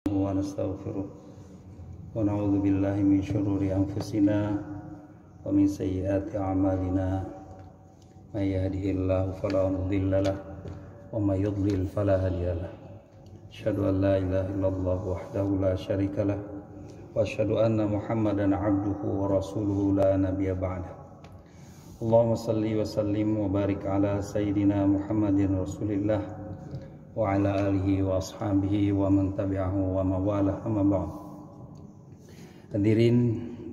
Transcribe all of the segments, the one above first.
ونستغفره ونعوذ بالله من شرور أنفسنا ومن سيئات أعمالنا من يهده الله فلا مضل له ومن يضلل فلا هادي له أشهد أن لا إله إلا الله وحده لا شريك له وأشهد أن محمدا عبده ورسوله لا نبي بعده اللهم صل وسلم وبارك على سيدنا محمد رسول الله wa ala alihi wa ashabihi wa man tabi'ahu wa mawalah amma ba'd. Hadirin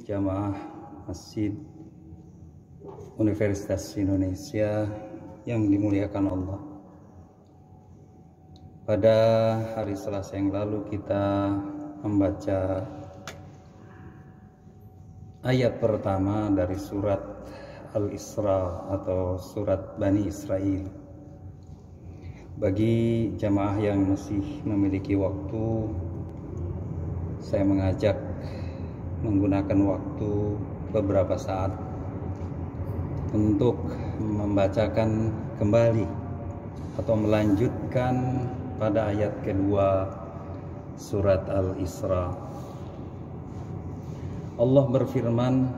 jamaah Masjid Universitas Indonesia yang dimuliakan Allah. Pada hari Selasa yang lalu kita membaca ayat pertama dari surat Al-Isra atau surat Bani Israil. Bagi jamaah yang masih memiliki waktu, saya mengajak menggunakan waktu beberapa saat untuk membacakan kembali atau melanjutkan pada ayat kedua surat Al-Isra. Allah berfirman,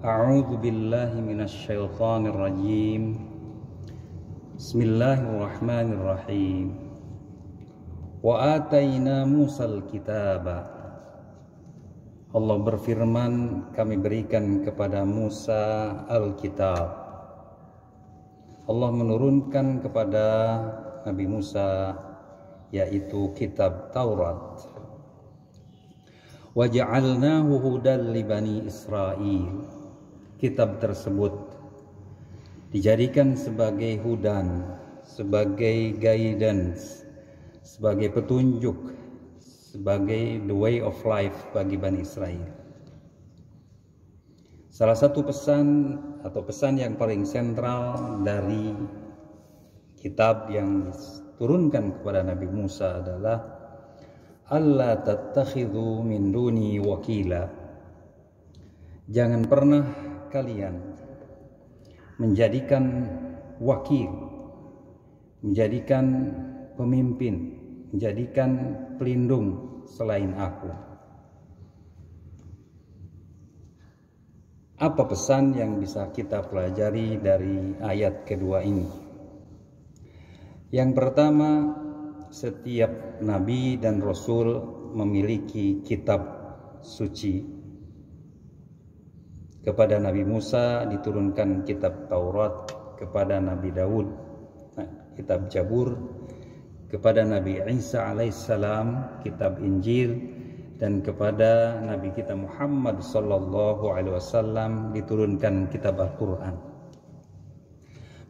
A'udzu billahi minasy syaithanir rajim. Bismillahirrahmanirrahim. Wa atayna Musal kitaba. Allah berfirman, kami berikan kepada Musa Alkitab. Allah menurunkan kepada Nabi Musa yaitu kitab Taurat. Wa ja'alnahu hudan li Bani Israil. Kitab tersebut dijadikan sebagai hudan, sebagai guidance, sebagai petunjuk, sebagai the way of life bagi Bani Israel. Salah satu pesan atau pesan yang paling sentral dari kitab yang diturunkan kepada Nabi Musa adalah alla tattakhidhu min duni wakila. Jangan pernah kalian menjadikan wakil, menjadikan pemimpin, menjadikan pelindung selain aku. Apa pesan yang bisa kita pelajari dari ayat kedua ini? Yang pertama, setiap nabi dan rasul memiliki kitab suci. Kepada Nabi Musa diturunkan kitab Taurat, kepada Nabi Daud kitab Zabur, kepada Nabi Isa alaihissalam kitab Injil, dan kepada Nabi kita Muhammad sallallahu alaihi wasallam diturunkan kitab Al-Quran.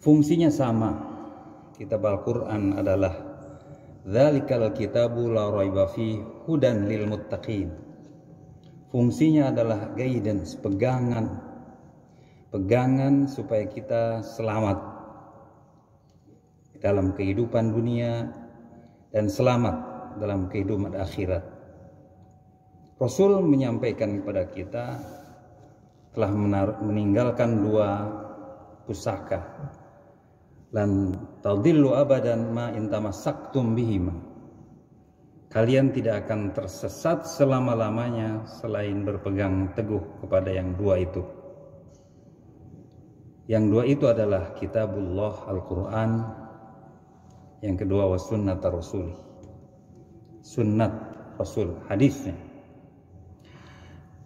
Fungsinya sama. Kitab Al-Quran adalah dzalikal kitabu la raiba fihi hudan lil muttaqin. Fungsinya adalah guidance, pegangan supaya kita selamat dalam kehidupan dunia dan selamat dalam kehidupan akhirat. Rasul menyampaikan kepada kita telah meninggalkan dua pusaka. Lan tadillu abadan ma in tamassaktum bihima. Kalian tidak akan tersesat selama-lamanya selain berpegang teguh kepada yang dua itu. Yang dua itu adalah kitabullah Al-Quran, yang kedua was sunnat Rasul, sunnat Rasul, hadisnya.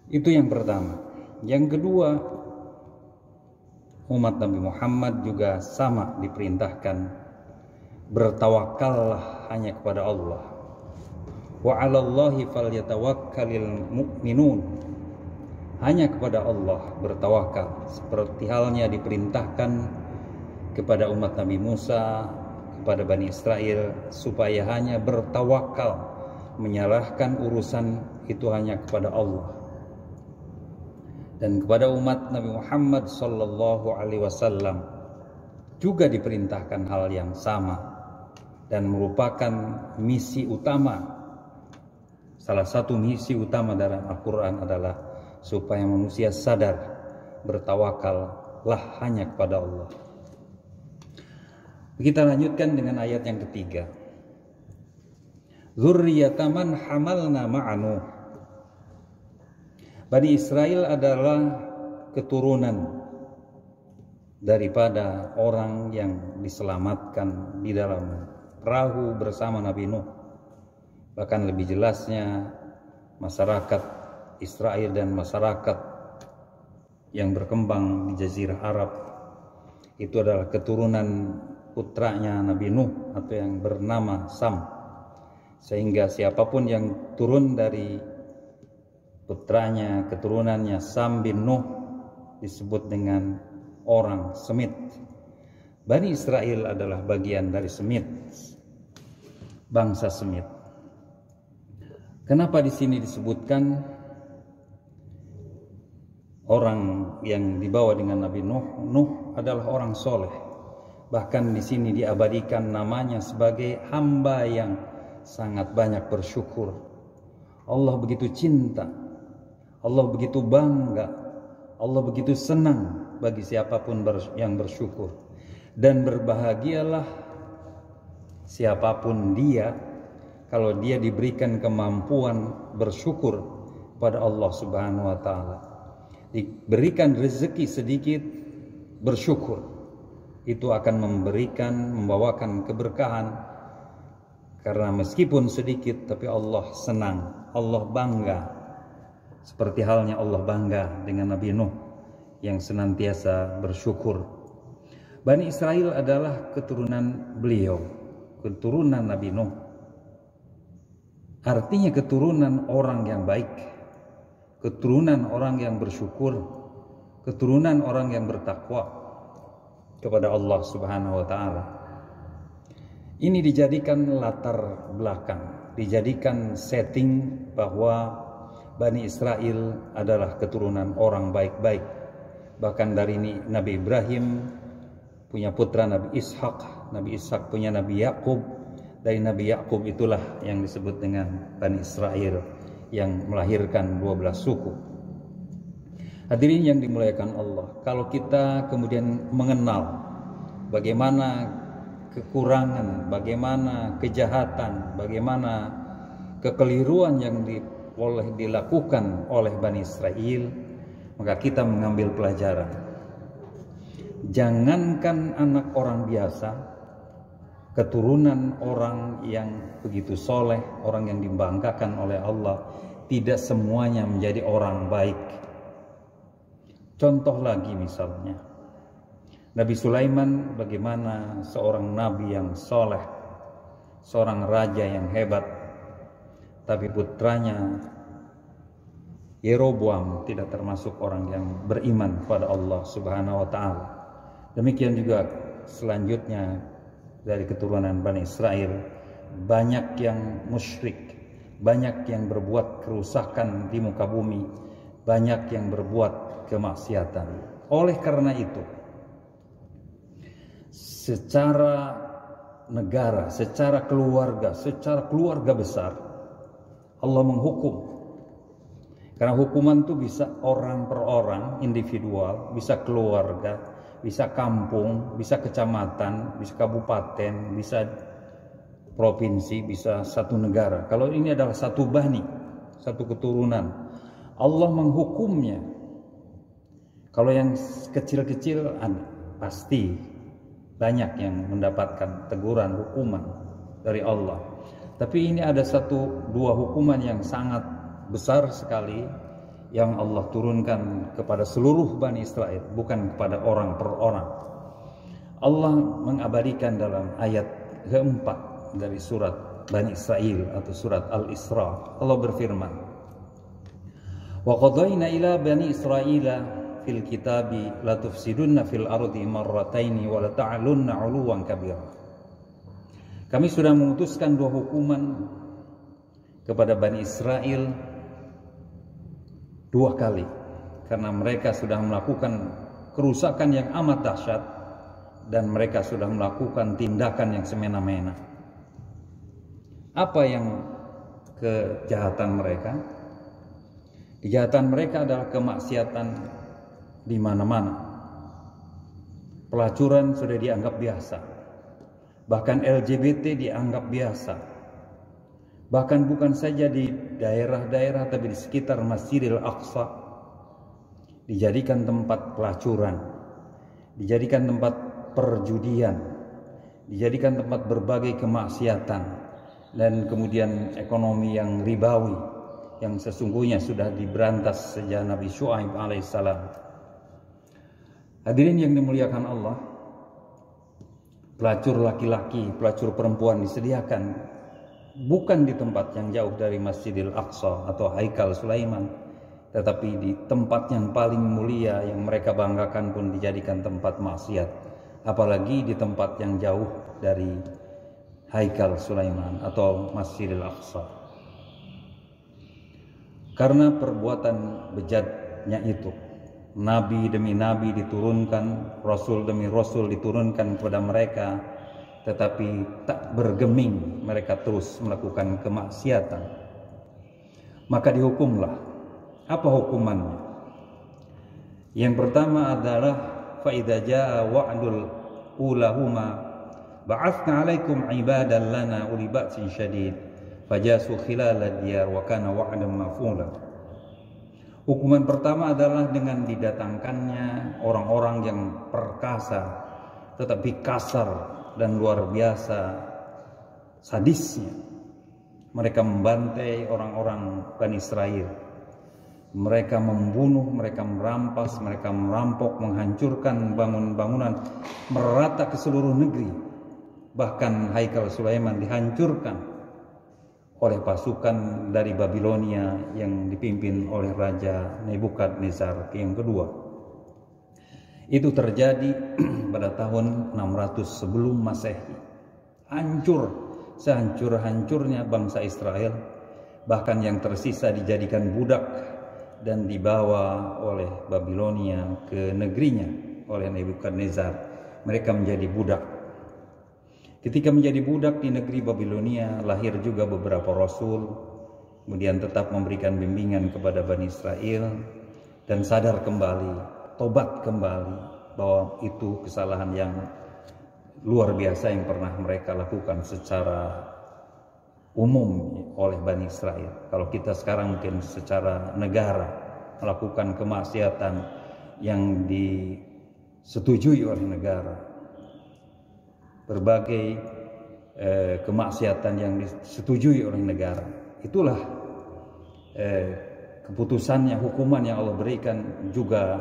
Itu yang pertama. Yang kedua, umat Nabi Muhammad juga sama diperintahkan bertawakallah hanya kepada Allah. Wa 'alallahi falyatawakkalul mu'minun. Hanya kepada Allah bertawakal, seperti halnya diperintahkan kepada umat Nabi Musa, kepada Bani Israel, supaya hanya bertawakal, menyerahkan urusan itu hanya kepada Allah. Dan kepada umat Nabi Muhammad sallallahu alaihi wasallam juga diperintahkan hal yang sama, dan merupakan misi utama. Salah satu misi utama dalam Al-Quran adalah supaya manusia sadar bertawakallah hanya kepada Allah. Kita lanjutkan dengan ayat yang ketiga. Dzurriyyata man hamalna ma'a Nuh. Bani Israel adalah keturunan daripada orang yang diselamatkan di dalam perahu bersama Nabi Nuh. Bahkan lebih jelasnya, masyarakat Israel dan masyarakat yang berkembang di Jazirah Arab itu adalah keturunan putranya Nabi Nuh atau yang bernama Sam. Sehingga siapapun yang turun dari putranya, keturunannya Sam bin Nuh disebut dengan orang Semit. Bani Israel adalah bagian dari Semit, bangsa Semit. Kenapa di sini disebutkan orang yang dibawa dengan Nabi Nuh? Nuh adalah orang soleh. Bahkan di sini diabadikan namanya sebagai hamba yang sangat banyak bersyukur. Allah begitu cinta, Allah begitu bangga, Allah begitu senang bagi siapapun yang bersyukur. Dan berbahagialah siapapun dia kalau dia diberikan kemampuan bersyukur pada Allah Subhanahu wa taala. Diberikan rezeki sedikit, bersyukur. Itu akan membawakan keberkahan. Karena meskipun sedikit, tapi Allah senang, Allah bangga. Seperti halnya Allah bangga dengan Nabi Nuh yang senantiasa bersyukur. Bani Israel adalah keturunan beliau, keturunan Nabi Nuh. Artinya keturunan orang yang baik, keturunan orang yang bersyukur, keturunan orang yang bertakwa kepada Allah Subhanahu wa taala. Ini dijadikan latar belakang, dijadikan setting bahwa Bani Israel adalah keturunan orang baik-baik. Bahkan dari Nabi Ibrahim punya putra Nabi Ishak punya Nabi Yakub. Dari Nabi Yakub itulah yang disebut dengan Bani Israel yang melahirkan 12 suku. Hadirin yang dimuliakan Allah, kalau kita kemudian mengenal bagaimana kekurangan, bagaimana kejahatan, bagaimana kekeliruan yang dilakukan oleh Bani Israel, maka kita mengambil pelajaran. Jangankan anak orang biasa, keturunan orang yang begitu soleh, orang yang dibanggakan oleh Allah, tidak semuanya menjadi orang baik. Contoh lagi misalnya, Nabi Sulaiman bagaimana seorang nabi yang soleh, seorang raja yang hebat, tapi putranya Yeroboam tidak termasuk orang yang beriman kepada Allah Subhanahu wa taala. Demikian juga selanjutnya dari keturunan Bani Israel, banyak yang musyrik, banyak yang berbuat kerusakan di muka bumi, banyak yang berbuat kemaksiatan. Oleh karena itu, secara negara, secara keluarga besar, Allah menghukum. Karena hukuman itu bisa orang per orang, individual, bisa keluarga, bisa kampung, bisa kecamatan, bisa kabupaten, bisa provinsi, bisa satu negara. Kalau ini adalah satu bani, satu keturunan, Allah menghukumnya. Kalau yang kecil-kecil pasti banyak yang mendapatkan teguran, hukuman dari Allah. Tapi ini ada dua hukuman yang sangat besar sekali yang Allah turunkan kepada seluruh Bani Israel, bukan kepada orang per orang. Allah mengabadikan dalam ayat keempat dari surat Bani Israel atau surat Al-Isra. Allah berfirman, "Wa qadayna ila Bani Israila fil kitabi la tufsidunna fil ardi marrataini wa la ta'lunna 'uluwan kabira." Kami sudah memutuskan dua hukuman kepada Bani Israel dua kali karena mereka sudah melakukan kerusakan yang amat dahsyat dan mereka sudah melakukan tindakan yang semena-mena. Apa yang kejahatan mereka? Kejahatan mereka adalah kemaksiatan di mana-mana. Pelacuran sudah dianggap biasa. Bahkan LGBT dianggap biasa. Bahkan bukan saja di daerah-daerah, tapi di sekitar Masjidil Aqsa dijadikan tempat pelacuran, dijadikan tempat perjudian, dijadikan tempat berbagai kemaksiatan, dan kemudian ekonomi yang ribawi yang sesungguhnya sudah diberantas sejak Nabi Syuaib alaihissalam. Hadirin yang dimuliakan Allah, pelacur laki-laki, pelacur perempuan disediakan bukan di tempat yang jauh dari Masjidil Aqsa atau Haikal Sulaiman, tetapi di tempat yang paling mulia yang mereka banggakan pun dijadikan tempat maksiat, apalagi di tempat yang jauh dari Haikal Sulaiman atau Masjidil Aqsa. Karena perbuatan bejatnya itu, nabi demi nabi diturunkan, rasul demi rasul diturunkan kepada mereka, tetapi tak bergeming mereka terus melakukan kemaksiatan. Maka dihukumlah. Apa hukumannya? Yang pertama adalah fa idza jaa wa'dul ulahuma ba'athna 'alaikum 'ibadan lana uli ba'sin syadid fajasu khilal diyar wa kana wa'dan maf'ula. Hukuman pertama adalah dengan didatangkannya orang-orang yang perkasa tetapi kasar dan luar biasa sadisnya. Mereka membantai orang-orang Bani Israel. Mereka membunuh, mereka merampas, mereka merampok, menghancurkan bangunan-bangunan merata ke seluruh negeri. Bahkan Haikal Sulaiman dihancurkan oleh pasukan dari Babilonia yang dipimpin oleh Raja Nebukadnezar yang kedua. Itu terjadi pada tahun 600 sebelum Masehi. Hancur sehancur-hancurnya bangsa Israel, bahkan yang tersisa dijadikan budak dan dibawa oleh Babilonia ke negerinya oleh Nebukadnezar. Mereka menjadi budak. Ketika menjadi budak di negeri Babilonia, lahir juga beberapa rasul, kemudian tetap memberikan bimbingan kepada Bani Israel dan sadar kembali, tobat kembali bahwa itu kesalahan yang luar biasa yang pernah mereka lakukan secara umum oleh Bani Israel. Kalau kita sekarang mungkin secara negara melakukan kemaksiatan yang disetujui oleh negara, berbagai kemaksiatan yang disetujui oleh negara, itulah keputusannya, hukuman yang Allah berikan juga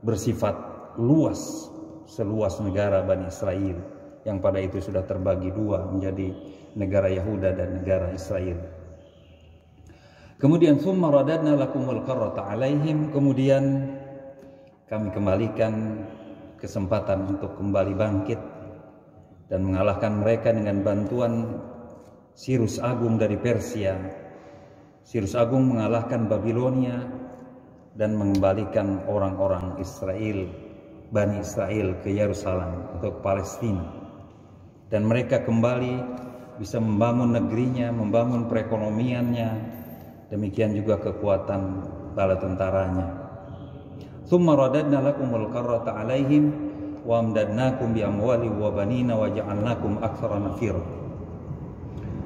bersifat luas, seluas negara Bani Israel yang pada itu sudah terbagi dua menjadi negara Yahuda dan negara Israel. Kemudian summa radadna lakumul qarrata alaihim, kemudian kami kembalikan kesempatan untuk kembali bangkit dan mengalahkan mereka dengan bantuan Sirus Agung dari Persia. Sirus Agung mengalahkan Babilonia dan mengembalikan orang-orang Israel, Bani Israel ke Yerusalem atau ke Palestina. Dan mereka kembali bisa membangun negerinya, membangun perekonomiannya, demikian juga kekuatan bala tentaranya. Tsumma radadna lakumul qarrata alaihim wa amdadnakum bi amwali wa banina wa ja'alnakum aktsara nafira.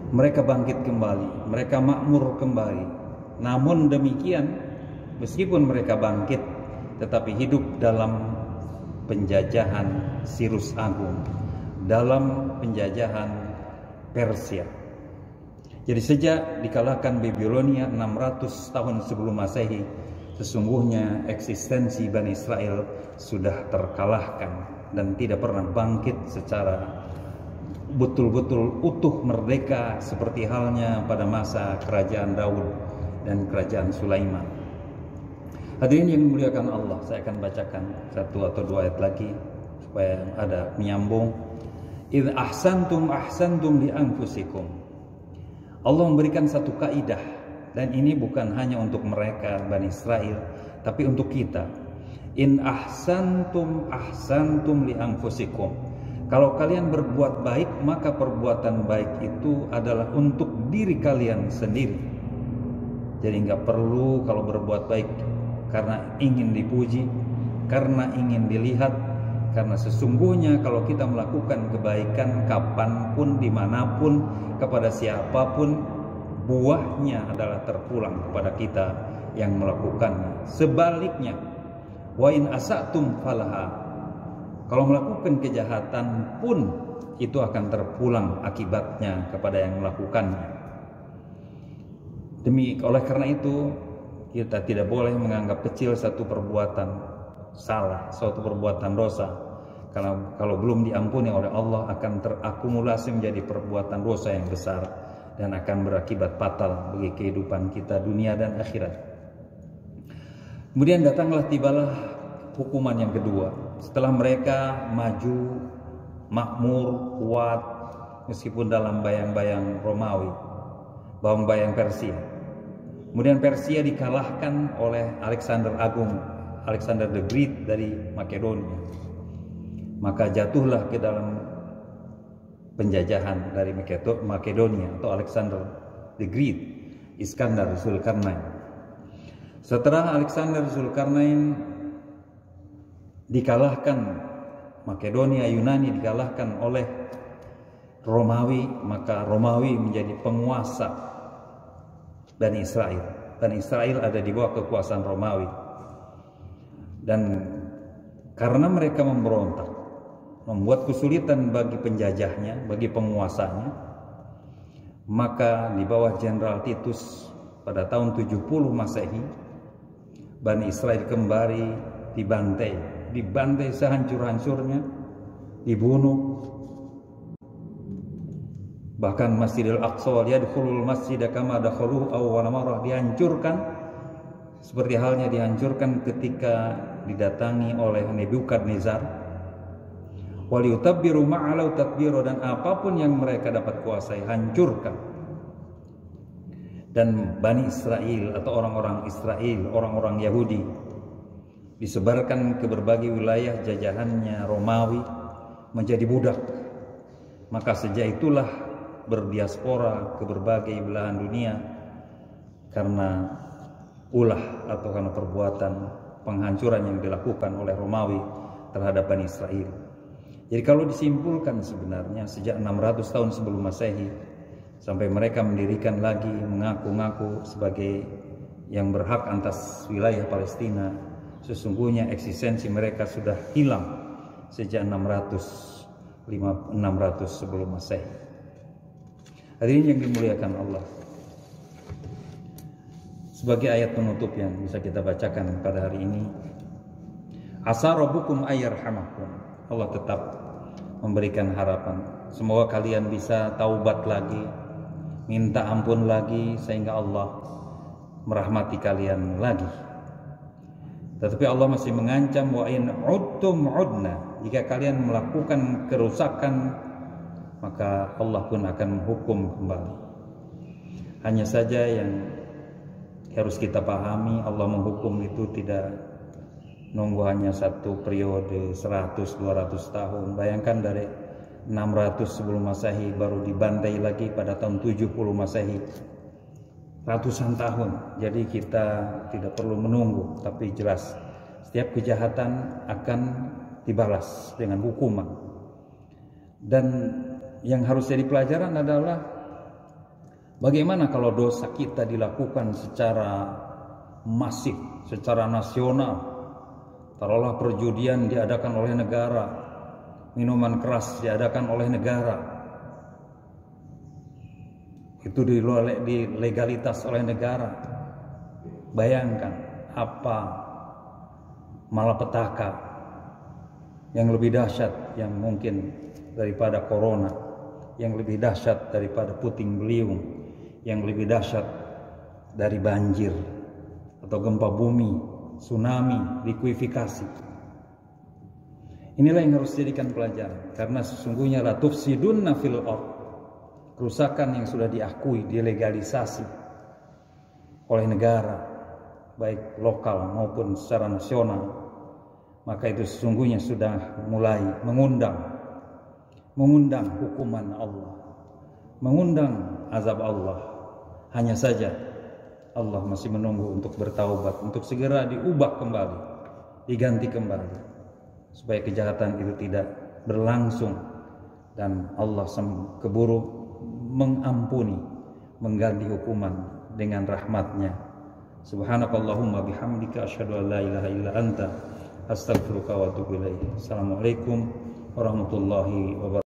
Mereka bangkit kembali, mereka makmur kembali. Namun demikian, meskipun mereka bangkit, tetapi hidup dalam penjajahan Sirus Agung, dalam penjajahan Persia. Jadi sejak dikalahkan Babilonia 600 tahun sebelum Masehi, sesungguhnya eksistensi Bani Israel sudah terkalahkan dan tidak pernah bangkit secara betul-betul utuh merdeka seperti halnya pada masa kerajaan Daud dan kerajaan Sulaiman. Hadirin yang dimuliakan Allah, saya akan bacakan satu atau dua ayat lagi supaya ada menyambung. Idz ahsantum ahsantum li anfusikum. Allah memberikan satu kaidah, dan ini bukan hanya untuk mereka Bani Israel, tapi untuk kita. In ahsantum ahsantum li anfusikum. Kalau kalian berbuat baik, maka perbuatan baik itu adalah untuk diri kalian sendiri. Jadi nggak perlu kalau berbuat baik karena ingin dipuji, karena ingin dilihat, karena sesungguhnya kalau kita melakukan kebaikan kapanpun, dimanapun, kepada siapapun, buahnya adalah terpulang kepada kita yang melakukannya. Sebaliknya, wa in asatum falaha, kalau melakukan kejahatan pun itu akan terpulang akibatnya kepada yang melakukannya. Oleh karena itu kita tidak boleh menganggap kecil satu perbuatan salah, suatu perbuatan dosa. Kalau belum diampuni oleh Allah akan terakumulasi menjadi perbuatan dosa yang besar dan akan berakibat fatal bagi kehidupan kita dunia dan akhirat. Kemudian tibalah hukuman yang kedua. Setelah mereka maju, makmur, kuat, meskipun dalam bayang-bayang Romawi, bayang-bayang Persia. Kemudian Persia dikalahkan oleh Alexander Agung, Alexander the Great dari Makedonia. Maka jatuhlah ke dalam penjajahan dari Makedonia atau Alexander the Great, Iskandar Zulkarnain. Setelah Alexander Zulkarnain dikalahkan, Makedonia, Yunani dikalahkan oleh Romawi, maka Romawi menjadi penguasa Bani Israel. Bani Israel ada di bawah kekuasaan Romawi. Dan karena mereka memberontak, membuat kesulitan bagi penjajahnya, bagi penguasanya, maka di bawah Jenderal Titus pada tahun 70 Masehi, Bani Israel kembali dibantai sehancur-hancurnya, dibunuh. Bahkan Masjidil Aqsa yadkhulul masjid kama dakhaluhu awwal marrah, dihancurkan seperti halnya dihancurkan ketika didatangi oleh Nebukadnezar. Waliyutabbiru ma'alau tatbiru, dan apapun yang mereka dapat kuasai hancurkan. Dan Bani Israel atau orang-orang Israel, orang-orang Yahudi, disebarkan ke berbagai wilayah jajahannya Romawi menjadi budak. Maka sejak itulah berdiaspora ke berbagai belahan dunia karena ulah atau karena perbuatan penghancuran yang dilakukan oleh Romawi terhadap Bani Israel. Jadi kalau disimpulkan sebenarnya sejak 600 tahun sebelum Masehi sampai mereka mendirikan lagi, mengaku-ngaku sebagai yang berhak atas wilayah Palestina, sesungguhnya eksistensi mereka sudah hilang sejak 600 sebelum Masehi. Hadirin yang dimuliakan Allah, sebagai ayat penutup yang bisa kita bacakan pada hari ini, asa rabbukum ayyarhamakum, Allah tetap memberikan harapan. Semoga kalian bisa taubat lagi, minta ampun lagi, sehingga Allah merahmati kalian lagi. Tetapi Allah masih mengancam, wa in udtum udna, jika kalian melakukan kerusakan maka Allah pun akan menghukum kembali. Hanya saja yang harus kita pahami, Allah menghukum itu tidak nunggu hanya satu periode 100-200 tahun. Bayangkan dari 600 sebelum Masehi baru dibantai lagi pada tahun 70 Masehi, ratusan tahun. Jadi kita tidak perlu menunggu, tapi jelas setiap kejahatan akan dibalas dengan hukuman. Dan yang harus jadi pelajaran adalah bagaimana kalau dosa kita dilakukan secara masif, secara nasional. Taruhlah perjudian diadakan oleh negara, minuman keras diadakan oleh negara, itu dilegalitas oleh negara. Bayangkan apa malapetaka yang lebih dahsyat yang mungkin daripada corona, yang lebih dahsyat daripada puting beliung, yang lebih dahsyat dari banjir atau gempa bumi, tsunami, likuifikasi. Inilah yang harus dijadikan pelajaran, karena sesungguhnya la tufsidunna fil ardh, kerusakan yang sudah diakui, dilegalisasi oleh negara, baik lokal maupun secara nasional, maka itu sesungguhnya sudah mulai mengundang hukuman Allah, mengundang azab Allah. Hanya saja Allah masih menunggu untuk bertaubat, untuk segera diubah kembali, diganti kembali, supaya kejahatan itu tidak berlangsung, dan Allah keburu mengampuni, mengganti hukuman dengan rahmat-Nya. Subhanakallahumma bihamdika asyhadu an la ilaha illa anta astaghfiruka wa atubu ilaik. Assalamualaikum warahmatullahi wabarakatuh.